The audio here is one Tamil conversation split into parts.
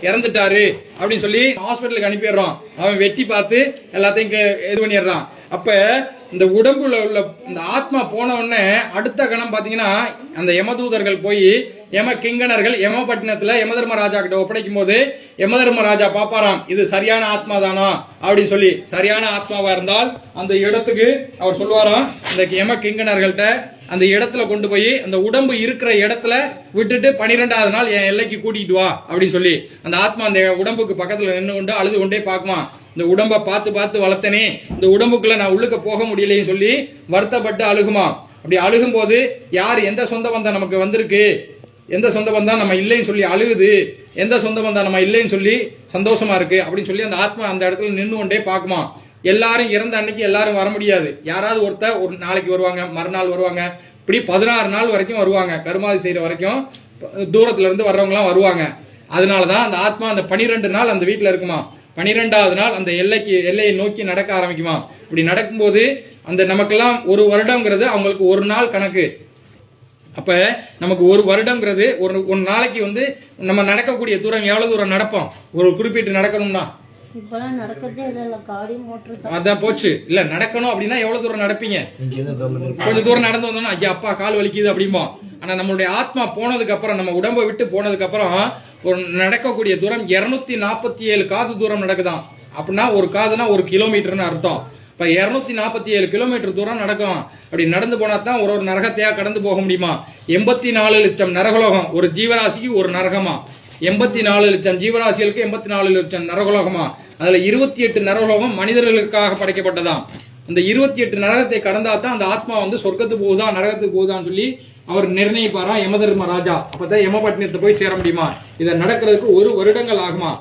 இறந்துட்டாரு அப்படின்னு சொல்லி ஹாஸ்பிட்டலுக்கு அனுப்பிடுறோம். அவன் வெட்டி பார்த்து எல்லாத்தையும் இது பண்ணிடுறான். அப்ப இந்த உடம்புல உள்ள இந்த ஆத்மா போன உடனே அடுத்த கணம் பாத்தீங்கன்னா அந்த யமதூதர்கள் போய் யம கிங்கணர்கள் யமபட்டினத்துல யமதர்மராஜா கிட்ட ஒப்படைக்கும் போது யமதர்மராஜா பாப்பாராம், இது சரியான ஆத்மா தானா அப்படின்னு சொல்லி. சரியான ஆத்மாவா இருந்தால் அந்த இடத்துக்கு அவர் சொல்லுவாராம், இந்த யம கிங்கணர்கள்ட்ட அந்த இடத்துல கொண்டு போய் அந்த உடம்பு இருக்கிற இடத்துல விட்டுட்டு 12வது நாள் என் எல்லைக்கு கூட்டிட்டு வா அப்படின்னு சொல்லி அந்த ஆத்மா அந்த உடம்புக்கு பக்கத்துல நின்று கொண்டு அழுது கொண்டே பாக்குமா. இந்த உடம்ப பார்த்து பார்த்து வளர்த்தனே, இந்த உடம்புக்குள்ள நான் உள்ளுக்க போக முடியலைன்னு சொல்லி வருத்தப்பட்டு அழுகுமா. அப்படி அழுகும் போது யார் எந்த சொந்த பந்தம் நமக்கு வந்திருக்கு, எந்த சொந்த பந்தம் நம்ம இல்லைன்னு சொல்லி அழுகுது, எந்த சொந்த பந்தம் நம்ம இல்லைன்னு சொல்லி சந்தோஷமா இருக்கு அப்படின்னு சொல்லி அந்த ஆத்மா அந்த இடத்துல நின்று கொண்டே பாக்குமா. எல்லாரும் இறந்த அன்னைக்கு எல்லாரும் வர முடியாது. யாராவது ஒருத்தர் ஒரு நாளைக்கு வருவாங்க, மறுநாள் வருவாங்க, இப்படி 16 நாள் வரைக்கும் வருவாங்க. கருமாதி செய்யற வரைக்கும் தூரத்துல இருந்து வர்றவங்க எல்லாம் வருவாங்க. அதனாலதான் அந்த ஆத்மா அந்த 12 நாள் அந்த வீட்டுல இருக்குமா. 12வது நாள் அந்த எல்லையை நோக்கி நடக்க ஆரம்பிக்குமா. இப்படி நடக்கும்போது அந்த நமக்கெல்லாம் ஒரு வருடம்ங்கிறது அவங்களுக்கு ஒரு நாள் கணக்கு. அப்ப நமக்கு ஒரு வருடம்ங்கிறது ஒரு நாளைக்கு வந்து நம்ம நடக்கக்கூடிய தூரம் எவ்வளவு தூரம் நடப்போம். ஒரு குறிப்பிட்டு நடக்கணும்னா அதான் போச்சு இல்ல. நடக்கணும் அப்படின்னா எவ்வளவு தூரம் நடப்பீங்க? கொஞ்சம் தூரம் நடந்து வந்தோம்னா ஐயா அப்பா கால் வலிக்குது அப்படிம்போம். ஆனா நம்மளுடைய ஆத்மா போனதுக்கு அப்புறம், நம்ம உடம்பை விட்டு போனதுக்கு அப்புறம் ஒரு நடக்கக்கூடிய தூரம் 247 காது தூரம் நடக்குதாம். அப்படின்னா ஒரு காதுனா 1 கிலோமீட்டர்னு அர்த்தம். இப்ப 247 கிலோமீட்டர் தூரம் நடக்கும். அப்படி நடந்து போனா தான் ஒரு நரகத்தையா கடந்து போக முடியுமா. 84 லட்சம் நரகலோகம், ஒரு ஜீவராசிக்கு ஒரு நரகமா. 84 லட்சம் ஜீவராசிகளுக்கு 84 லட்சம் நரகலோகமா. அதுல 28 நரகலோகம் மனிதர்களுக்காக படைக்கப்பட்டதாம். அந்த 28 நரகத்தை கடந்தா தான் அந்த ஆத்மா வந்து சொர்க்கத்துக்கு போகுதா நரகத்துக்கு போகுதான்னு சொல்லி அவர் நிர்ணயிப்பாரா யமதர்ம ராஜா. அப்பதான் யமபட்டினத்தை போய் சேர முடியுமா. இதை நடக்கிறதுக்கு 1 வருடங்கள் ஆகுமா.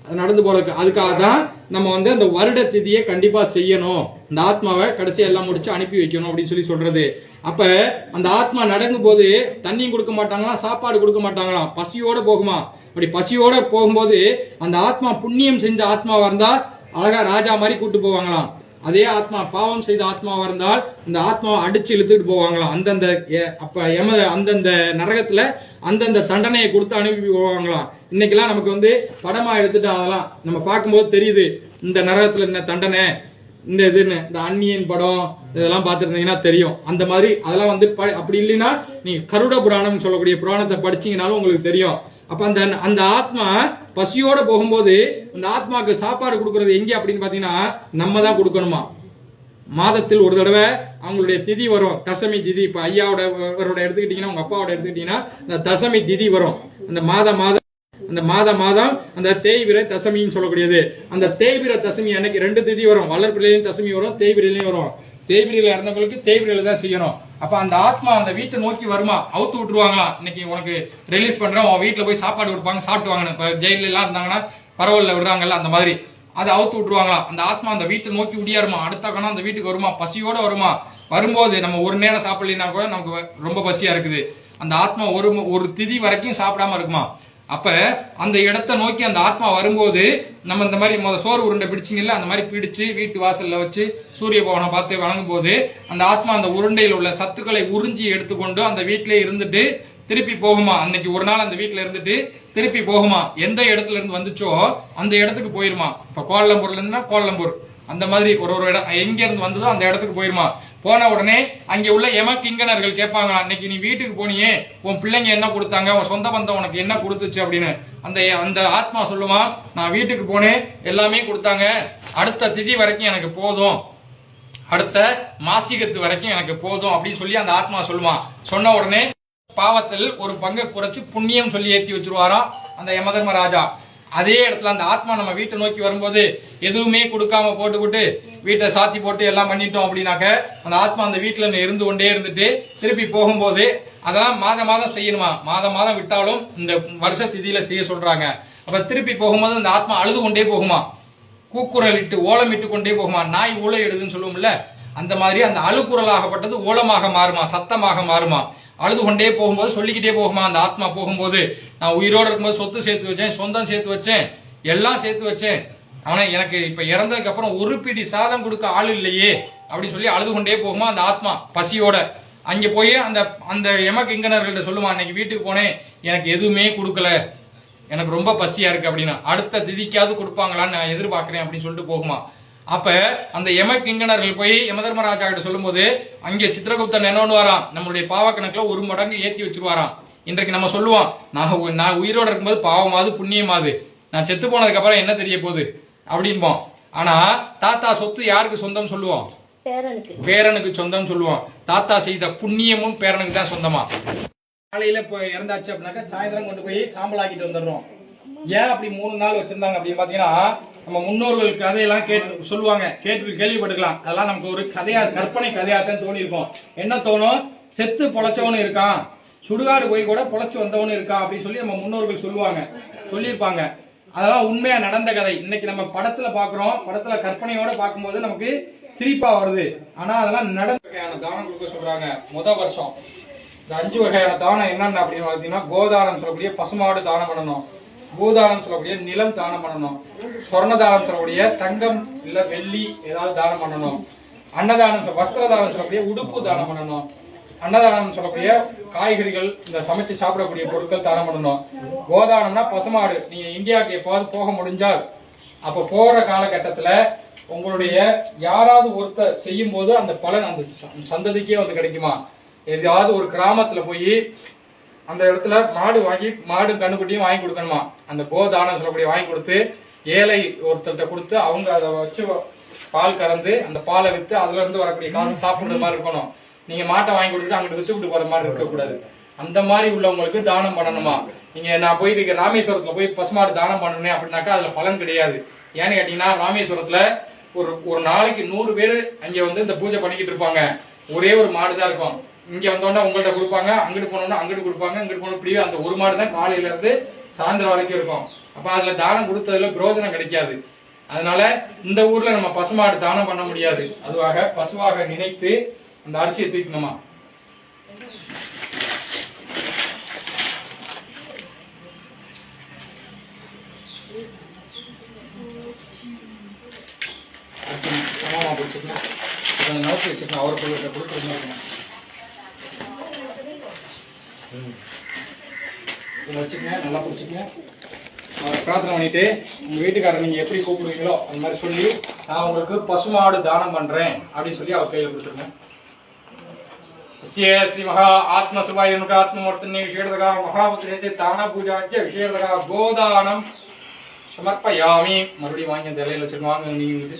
அது நடந்து போறதுக்கு. அதுக்காக தான் நம்ம வந்து அந்த வருட திதியை கண்டிப்பா செய்யணும். அந்த ஆத்மாவை கடைசியா எல்லாம் முடிச்சு அனுப்பி வைக்கணும் அப்படின்னு சொல்லி சொல்றது. அப்ப அந்த ஆத்மா நடக்கும் போது தண்ணியும் கொடுக்க மாட்டாங்களாம், சாப்பாடு கொடுக்க மாட்டாங்களாம், பசியோட போகுமா. அப்படி பசியோட போகும்போது அந்த ஆத்மா புண்ணியம் செஞ்ச ஆத்மாவா இருந்தா அழகா ராஜா மாதிரி கூட்டு போவாங்களாம். அதே ஆத்மா பாவம் செய்த ஆத்மாவா இருந்தால் இந்த ஆத்மாவை அடிச்சு இழுத்துட்டு போவாங்களாம். அந்தந்த நரகத்துல அந்தந்த தண்டனையை கொடுத்து அனுப்பி போவாங்களாம். இன்னைக்கெல்லாம் நமக்கு வந்து படமா எடுத்துட்டு அதெல்லாம் நம்ம பார்க்கும்போது தெரியுது இந்த நரகத்துல என்ன தண்டனை, இந்த இதுன்னு இந்த அந்நியன் படம் இதெல்லாம் பார்த்துருந்தீங்கன்னா தெரியும். அந்த மாதிரி அதெல்லாம் வந்து அப்படி இல்லைன்னா நீங்க கருட புராணம் சொல்லக்கூடிய புராணத்தை படிச்சீங்கன்னாலும் உங்களுக்கு தெரியும். அப்ப அந்த ஆத்மா பசியோட போகும்போது அந்த ஆத்மாக்கு சாப்பாடு கொடுக்கறது எங்க அப்படின்னு பாத்தீங்கன்னா நம்ம தான் கொடுக்கணுமா. மாதத்தில் ஒரு தடவை அவங்களுடைய திதி வரும், தசமி திதி. இப்ப ஐயாவோட எடுத்துக்கிட்டீங்கன்னா, உங்க அப்பாவோட எடுத்துக்கிட்டீங்கன்னா இந்த தசமி திதி வரும். அந்த மாதம் அந்த தேய்பிரை தசமின்னு சொல்லக்கூடியது. அந்த தேய்பிரை தசமி அன்னைக்கு 2 திதி வரும். வளர்பிரையிலையும் தசமி வரும், தேய்பிரையிலையும் வரும். தேய்பிரையில இறந்தவங்களுக்கு தேய்பிரையில தான் செய்யணும். அப்ப அந்த ஆத்மா அந்த வீட்டை நோக்கி வருமா. அவுத்து விட்டுருவாங்களா, இன்னைக்கு உனக்கு ரிலீஸ் பண்றோம், உன் வீட்டுல போய் சாப்பாடு கொடுப்பாங்க, சாப்பிட்டு வாங்க. இப்ப ஜெயில எல்லாம் இருந்தாங்கன்னா பரவாயில்ல விடுறாங்கல்ல, அந்த மாதிரி அதை அவுத்து விட்டுருவாங்களா. அந்த ஆத்மா அந்த வீட்டை நோக்கி உடியாருமா. அடுத்த கணம் அந்த வீட்டுக்கு வருமா, பசியோட வருமா. வரும்போது நம்ம ஒரு நேரம் சாப்பிடலாம் கூட நமக்கு ரொம்ப பசியா இருக்குது. அந்த ஆத்மா ஒரு திதி வரைக்கும் சாப்பிடாம இருக்குமா. அப்ப அந்த இடத்தை நோக்கி அந்த ஆத்மா வரும்போது நம்ம இந்த மாதிரி சோறு உருண்டை பிடிச்சிங்கல்ல, அந்த மாதிரி பிடிச்சு வீட்டு வாசல்ல வச்சு சூரிய பவனை பார்த்து வணங்கும் போது அந்த ஆத்மா அந்த உருண்டையில் உள்ள சத்துக்களை உறிஞ்சி எடுத்துக்கொண்டு அந்த வீட்டிலே இருந்துட்டு திருப்பி போகுமா. அன்னைக்கு ஒரு நாள் அந்த வீட்டுல இருந்துட்டு திருப்பி போகுமா. எந்த இடத்துல இருந்து வந்துச்சோ அந்த இடத்துக்கு போயிருமா. இப்ப கோலம்பூர்ல இருந்தா கோலம்பூர், அந்த மாதிரி ஒரு இடம் எங்க இருந்து வந்ததோ அந்த இடத்துக்கு போயிருமா. போன உடனே அங்கே உள்ள யம கிங்கணர்கள் கேட்பாங்க, அன்னைக்கு நீ வீட்டுக்கு போனியே உன் பிள்ளைங்க என்ன கொடுத்தாங்க, உன் சொந்த பந்தம் உனக்கு என்ன கொடுத்துச்சு அப்படின்னு. அந்த ஆத்மா சொல்லுமா, நான் வீட்டுக்கு போனேன், எல்லாமே கொடுத்தாங்க, அடுத்த திதி வரைக்கும் எனக்கு போதும், அடுத்த மாசிகத்து வரைக்கும் எனக்கு போதும் அப்படின்னு சொல்லி அந்த ஆத்மா சொல்லுமா. சொன்ன உடனே பாவத்தில் ஒரு பங்கை குறைச்சு புண்ணியம் சொல்லி ஏற்றி வச்சிருவாராம் அந்த யமதர்ம ராஜா. அதே இடத்துல அந்த ஆத்மா நம்ம வீட்டை நோக்கி வரும்போது எதுவுமே கொடுக்காம போட்டுக்கிட்டு வீட்டை சாத்தி போட்டு எல்லாம் பண்ணிட்டோம் அப்படின்னாக்க அந்த ஆத்மா அந்த வீட்டுல இருந்து கொண்டே இருந்துட்டு திருப்பி போகும்போது அதெல்லாம் மாதம் செய்யணுமா. மாதம் விட்டாலும் இந்த வருஷ திதியில செய்ய சொல்றாங்க. அப்ப திருப்பி போகும்போது அந்த ஆத்மா அழுது கொண்டே போகுமா, கூக்குரல் இட்டு ஓலம் இட்டு கொண்டே போகுமா. நாய் ஊழ எழுதுன்னு சொல்லுவோம்ல, அந்த மாதிரி அந்த அழுக்குரலாகப்பட்டது ஓலமாக மாறுமா, சத்தமாக மாறுமா. அழுது கொண்டே போகும்போது சொல்லிக்கிட்டே போகுமா அந்த ஆத்மா. போகும்போது நான் உயிரோடு இருக்கும்போது சொத்து சேர்த்து வச்சேன், சொந்தம் சேர்த்து வச்சேன், எல்லாம் சேர்த்து வச்சேன், ஆனா எனக்கு இப்ப இறந்ததுக்கு அப்புறம் ஒரு பிடி சாதம் கொடுக்க ஆள் இல்லையே அப்படின்னு சொல்லி அழுது கொண்டே போகுமா அந்த ஆத்மா பசியோட. அங்க போய் அந்த யம கிங்கணர்கள்ட்ட சொல்லுமா, அன்னைக்கு வீட்டுக்கு போனேன், எனக்கு எதுவுமே கொடுக்கல, எனக்கு ரொம்ப பசியா இருக்கு அப்படின்னா அடுத்த திதிக்காவது கொடுப்பாங்களான்னு நான் எதிர்பார்க்கிறேன் அப்படின்னு சொல்லிட்டு போகுமா. அப்ப அந்த யம கிங்கணர்கள் போய் யமதர்மராஜா கிட்ட சொல்லும் போது அங்கே சித்திரகுப்தன் என்னன்னு வரான், நம்மளுடைய பாவ கணக்குல 1 மடங்கு ஏத்தி வச்சிருவாராம். இன்றைக்கு நம்ம சொல்லுவோம், நான் உயிரோட இருக்கும்போது பாவமாவது புண்ணியமாவது, நான் செத்து போனதுக்கு அப்புறம் என்ன தெரிய போகுது அப்படின்போம். ஆனா தாத்தா சொத்து யாருக்கு சொந்தம் சொல்லுவோம்? பேரனுக்கு சொந்தம் சொல்லுவோம். தாத்தா செய்த புண்ணியமும் பேரனுக்கு தான் சொந்தமா. காலையில இறந்தாச்சு அப்படின்னாக்கா சாயந்தரம் கொண்டு போய் சாம்பலாக்கிட்டு வந்துடுறோம். ஏன் அப்படி 3 நாள் வச்சிருந்தாங்க அப்படின்னு பாத்தீங்கன்னா, நம்ம முன்னோர்கள் கதையெல்லாம் கேட்டு சொல்லுவாங்க, கேட்டு கேள்விப்பட்டுக்கலாம். அதெல்லாம் நமக்கு ஒரு கதையா, கற்பனை கதையாத்தான் தோணி இருக்கும். என்ன தோணும்? செத்து பொழைச்சவனு இருக்கான், சுடுகாடு போய் கூட பொழைச்சு வந்தவனு இருக்கான் அப்படின்னு சொல்லி நம்ம முன்னோர்கள் சொல்லியிருப்பாங்க. அதெல்லாம் உண்மையா நடந்த கதை. இன்னைக்கு நம்ம படத்துல பாக்குறோம், படத்துல கற்பனையோட பார்க்கும்போது நமக்கு சிரிப்பா வருது. ஆனா அதெல்லாம் நடந்த வகையான தானம் கொடுக்க சொல்றாங்க. வருஷம் இந்த 5 வகையான தானம் என்னென்ன அப்படின்னு பாத்தீங்கன்னா, கோதானம் சொல்லக்கூடிய பசுமாடு தானம் பண்ணணும், பூதானம் சொல்லக்கூடிய நிலம் தானம் பண்ணணும், சொர்ணதானம் சொல்லக்கூடிய தங்கம் இல்ல வெள்ளி ஏதாவது தானம் பண்ணணும், அன்னதானம் வஸ்திரதானம் சொல்லக்கூடிய உடுப்பு தானம் பண்ணணும், அன்னதானம் சொல்லக்கூடிய காய்கறிகள் இந்த சமைச்சு சாப்பிடக்கூடிய பொருட்கள் தானம் பண்ணணும். கோதானம்னா பசுமாடு. நீங்க இந்தியாவுக்கு எப்பாவது போக முடிஞ்சால் அப்ப போற காலகட்டத்துல உங்களுடைய யாராவது ஒருத்தர் செய்யும் போது அந்த பலன் அந்த சந்ததிக்கே வந்து கிடைக்குமா. எதாவது ஒரு கிராமத்துல போய் அந்த இடத்துல மாடு கண்ணுக்குட்டியும் வாங்கி கொடுக்கணுமா. அந்த கோதானம் சொல்லக்கூடிய வாங்கி கொடுத்து ஏழை ஒருத்தர்கிட்ட கொடுத்து அவங்க அதை வச்சு பால் கறந்து அந்த பாலை வித்து அதுல இருந்து வரக்கூடிய காசு சாப்பிடுற மாதிரி இருக்கணும். நீங்க மாட்டை வாங்கி கொடுத்துட்டு அங்கிட்டு வித்து விட்டு போற மாதிரி இருக்கக்கூடாது. அந்த மாதிரி உள்ளவங்களுக்கு தானம் பண்ணணுமா. நீங்க நான் போய் ராமேஸ்வரத்துல போய் பசுமாடு தானம் பண்ணணும் அப்படின்னாக்கா அதுல பலன் கிடையாது. ஏன்னு கேட்டீங்கன்னா, ராமேஸ்வரத்துல ஒரு நாளைக்கு 100 பேர் அங்க வந்து இந்த பூஜை பண்ணிக்கிட்டு இருப்பாங்க. ஒரே ஒரு மாடு தான் இருக்கும். இங்க வந்தோன்னா உங்கள்ட்ட கொடுப்பாங்க, அங்கிட்டு போனோம்னா அங்கிட்டு கொடுப்பாங்க, இங்கிட்டு போன இப்படியே அந்த ஒரு மாடு தான் காலையில இருந்து சாயந்தரம் வரைக்கும் இருக்கும். அப்ப அதுல தானம் கொடுத்ததுல பிரயோஜனம் கிடைக்காது. அதனால இந்த ஊர்ல நம்ம பசுமாடு தானம் பண்ண முடியாது. அதுவாக பசுவாக நினைத்து அந்த அரிசியை தூக்கணுமா. சமமா பிடிச்சிக்கணும், கொஞ்சம் நோக்கி வச்சுக்கணும், அவரை கொடுத்துருக்கணும் வச்சுக்கங்க, நல்லா பிடிச்சிக்கங்க. அவரை பிரார்த்தனை பண்ணிட்டு உங்க வீட்டுக்காரர் நீங்க எப்படி கூப்பிடுவீங்களோ அந்த மாதிரி சொல்லி, நான் உங்களுக்கு பசுமாடு தானம் பண்றேன் அப்படின்னு சொல்லி அவர் கையில கொடுத்துருங்க. ஸ்ரீ மகா ஆத்ம சுபாயுக ஆத்மூர்த்தனே விசேஷதகா மகாபுத்திரே தான பூஜாச்ச விசேஷதகா கோதானம் சமர்ப்பயாமி. மறுபடியும் வாங்கி அந்த இலையில வச்சிருவாங்க நீங்க.